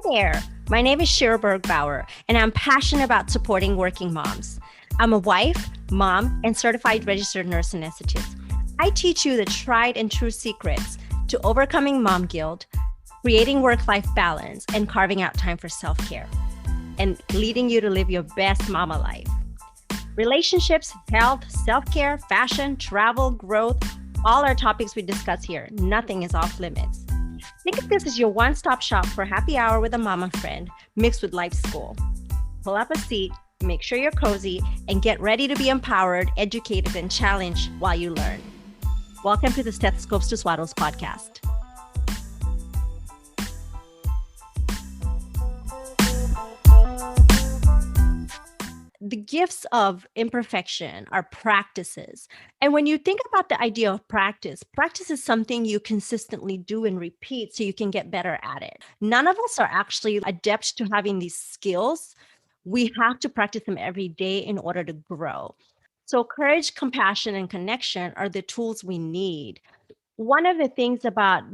Hi there. My name is Shira Bergbauer, and I'm passionate about supporting working moms. I'm a wife, mom, and certified registered nurse anesthetist. I teach you the tried and true secrets to overcoming mom guilt, creating work-life balance, and carving out time for self-care, and leading you to live your best mama life. Relationships, health, self-care, fashion, travel, growth, all are topics we discuss here. Nothing is off limits. Think of this as your one-stop shop for happy hour with a mama friend mixed with life school. Pull up a seat, make sure you're cozy, and get ready to be empowered, educated, and challenged while you learn. Welcome to the Stethoscopes to Swaddles Podcast. The gifts of imperfection are practices. And when you think about the idea of practice is something you consistently do and repeat so you can get better at it. None of us are actually adept to having these skills. We have to practice them every day in order to grow. So courage, compassion, and connection are the tools we need. One of the things about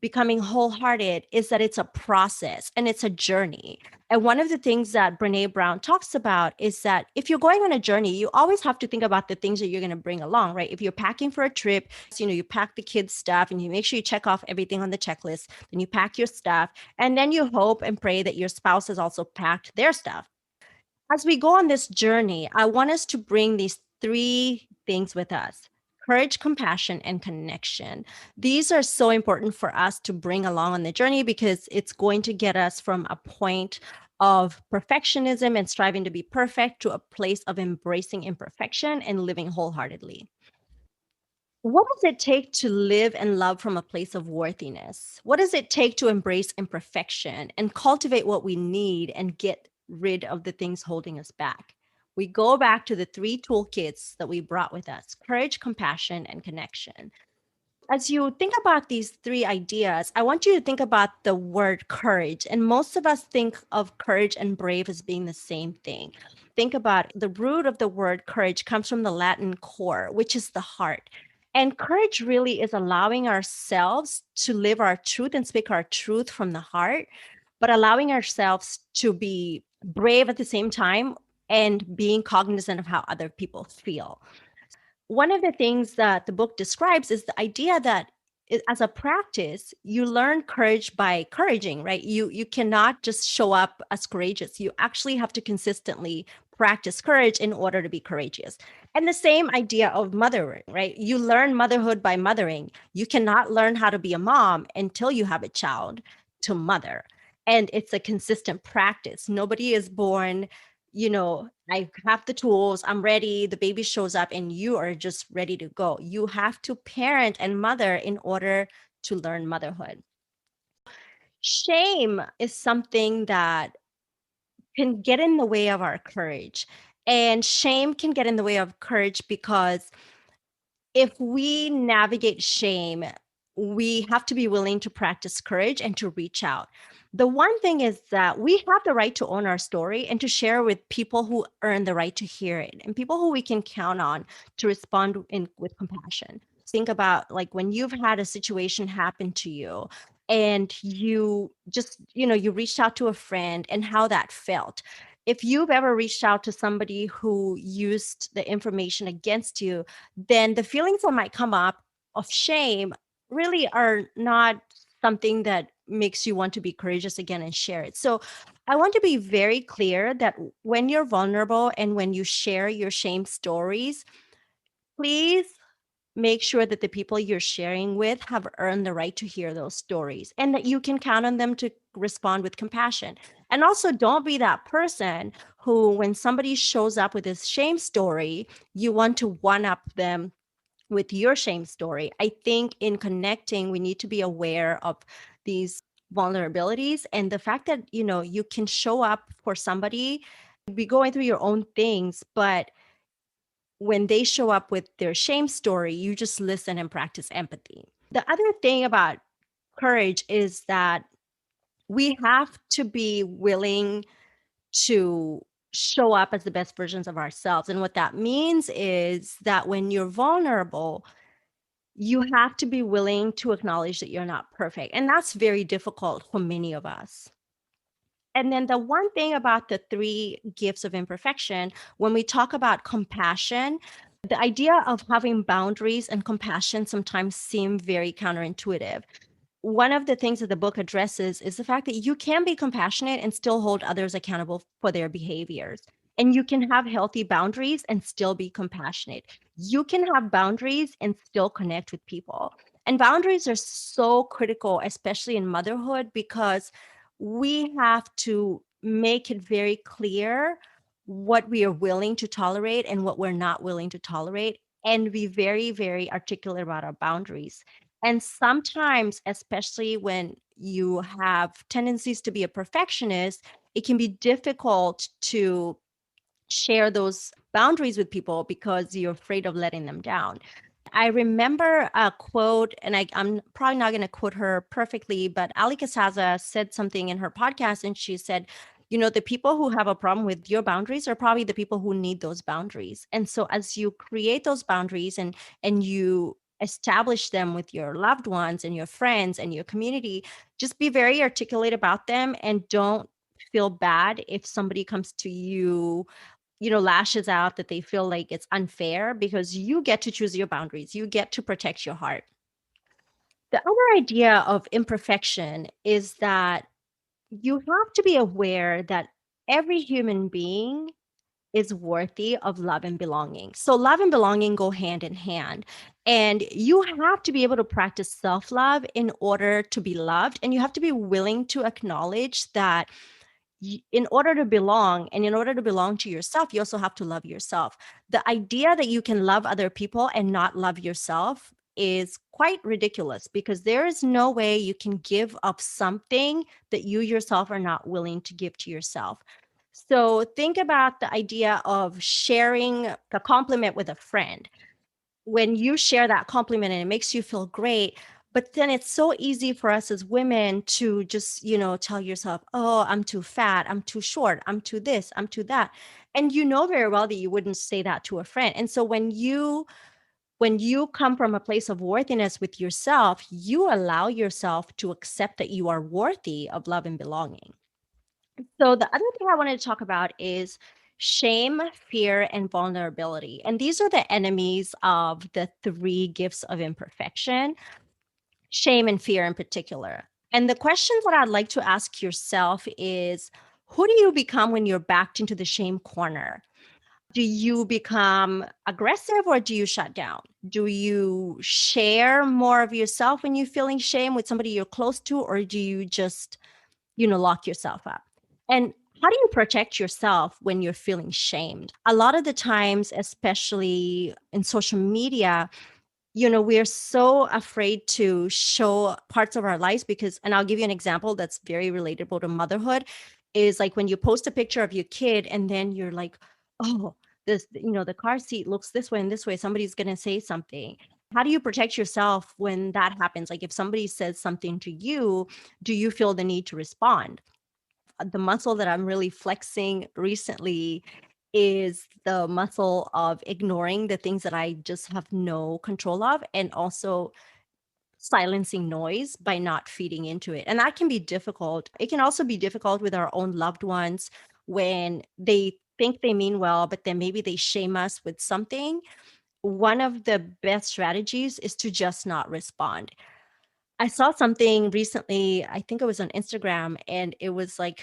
becoming wholehearted is that it's a process and it's a journey. And one of the things that Brené Brown talks about is that if you're going on a journey, you always have to think about the things that you're going to bring along, right? If you're packing for a trip, you pack the kids' stuff and you make sure you check off everything on the checklist, then you pack your stuff, and then you hope and pray that your spouse has also packed their stuff. As we go on this journey, I want us to bring these three things with us: courage, compassion, and connection. These are so important for us to bring along on the journey because it's going to get us from a point of perfectionism and striving to be perfect to a place of embracing imperfection and living wholeheartedly. What does it take to live and love from a place of worthiness? What does it take to embrace imperfection and cultivate what we need and get rid of the things holding us back? We go back to the three toolkits that we brought with us: courage, compassion, and connection. As you think about these three ideas, I want you to think about the word courage. And most of us think of courage and brave as being the same thing. Think about the root of the word courage comes from the Latin cor, which is the heart. And courage really is allowing ourselves to live our truth and speak our truth from the heart, but allowing ourselves to be brave at the same time and being cognizant of how other people feel. One of the things that the book describes is the idea that as a practice, you learn courage by couraging, right? You cannot just show up as courageous. You actually have to consistently practice courage in order to be courageous. And the same idea of mothering, right? You learn motherhood by mothering. You cannot learn how to be a mom until you have a child to mother. And it's a consistent practice. Nobody is born, I have the tools, I'm ready, the baby shows up, and you are just ready to go. You have to parent and mother in order to learn motherhood. Shame is something that can get in the way of our courage. And shame can get in the way of courage because if we navigate shame, we have to be willing to practice courage and to reach out. The one thing is that we have the right to own our story and to share with people who earn the right to hear it and people who we can count on to respond with compassion. Think about like when you've had a situation happen to you and you just, you reached out to a friend and how that felt. If you've ever reached out to somebody who used the information against you, then the feelings that might come up of shame really are not something that makes you want to be courageous again and share it. So I want to be very clear that when you're vulnerable and when you share your shame stories, please make sure that the people you're sharing with have earned the right to hear those stories and that you can count on them to respond with compassion. And also, don't be that person who, when somebody shows up with this shame story, you want to one up them with your shame story. I think in connecting, we need to be aware of these vulnerabilities and the fact that, you can show up for somebody, be going through your own things, but when they show up with their shame story, you just listen and practice empathy. The other thing about courage is that we have to be willing to show up as the best versions of ourselves. And what that means is that when you're vulnerable, you have to be willing to acknowledge that you're not perfect. And that's very difficult for many of us. And then the one thing about the three gifts of imperfection, when we talk about compassion, the idea of having boundaries and compassion sometimes seem very counterintuitive. One of the things that the book addresses is the fact that you can be compassionate and still hold others accountable for their behaviors. And you can have healthy boundaries and still be compassionate. You can have boundaries and still connect with people. And boundaries are so critical, especially in motherhood, because we have to make it very clear what we are willing to tolerate and what we're not willing to tolerate, and be very, very articulate about our boundaries. And sometimes, especially when you have tendencies to be a perfectionist, it can be difficult to share those boundaries with people because you're afraid of letting them down. I remember a quote, and I'm probably not going to quote her perfectly, but Ali Casaza said something in her podcast, and she said, the people who have a problem with your boundaries are probably the people who need those boundaries. And so, as you create those boundaries and you establish them with your loved ones and your friends and your community, just be very articulate about them and don't feel bad if somebody comes to you, lashes out, that they feel like it's unfair, because you get to choose your boundaries. You get to protect your heart. The other idea of imperfection is that you have to be aware that every human being is worthy of love and belonging. So love and belonging go hand in hand. And you have to be able to practice self-love in order to be loved. And you have to be willing to acknowledge that in order to belong, and in order to belong to yourself, you also have to love yourself. The idea that you can love other people and not love yourself is quite ridiculous, because there is no way you can give up something that you yourself are not willing to give to yourself. So think about the idea of sharing a compliment with a friend. When you share that compliment and it makes you feel great, but then it's so easy for us as women to just, tell yourself, oh, I'm too fat, I'm too short, I'm too this, I'm too that. And you know very well that you wouldn't say that to a friend. And so when you come from a place of worthiness with yourself, you allow yourself to accept that you are worthy of love and belonging. So the other thing I wanted to talk about is shame, fear, and vulnerability. And these are the enemies of the three gifts of imperfection, shame and fear in particular. And the questions that I'd like to ask yourself is, who do you become when you're backed into the shame corner? Do you become aggressive or do you shut down? Do you share more of yourself when you're feeling shame with somebody you're close to, or do you just, lock yourself up? And how do you protect yourself when you're feeling shamed? A lot of the times, especially in social media, we're so afraid to show parts of our lives because, and I'll give you an example that's very relatable to motherhood, is like when you post a picture of your kid and then you're like, oh, this, the car seat looks this way and this way. Somebody's going to say something. How do you protect yourself when that happens? Like if somebody says something to you, do you feel the need to respond? The muscle that I'm really flexing recently is the muscle of ignoring the things that I just have no control of, and also silencing noise by not feeding into it. And that can be difficult. It can also be difficult with our own loved ones when they think they mean well, but then maybe they shame us with something. One of the best strategies is to just not respond. I saw something recently, I think it was on Instagram, and it was like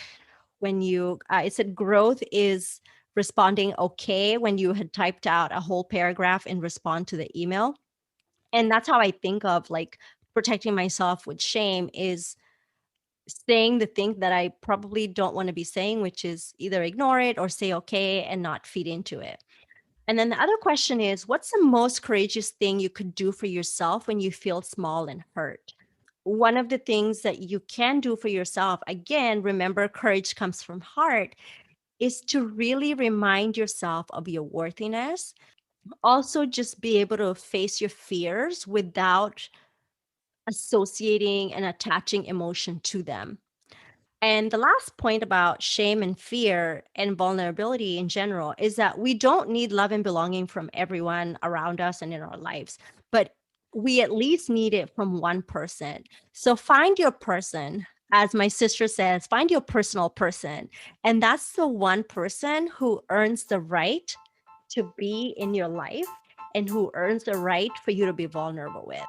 it said growth is responding okay when you had typed out a whole paragraph in response to the email. And that's how I think of like protecting myself with shame, is saying the thing that I probably don't want to be saying, which is either ignore it or say okay and not feed into it. And then the other question is, what's the most courageous thing you could do for yourself when you feel small and hurt? One of the things that you can do for yourself, again, remember, courage comes from heart, is to really remind yourself of your worthiness. Also, just be able to face your fears without associating and attaching emotion to them. And the last point about shame and fear and vulnerability in general is that we don't need love and belonging from everyone around us and in our lives, but we at least need it from one person. So find your person, As my sister says, find your personal person. And that's the one person who earns the right to be in your life and who earns the right for you to be vulnerable with.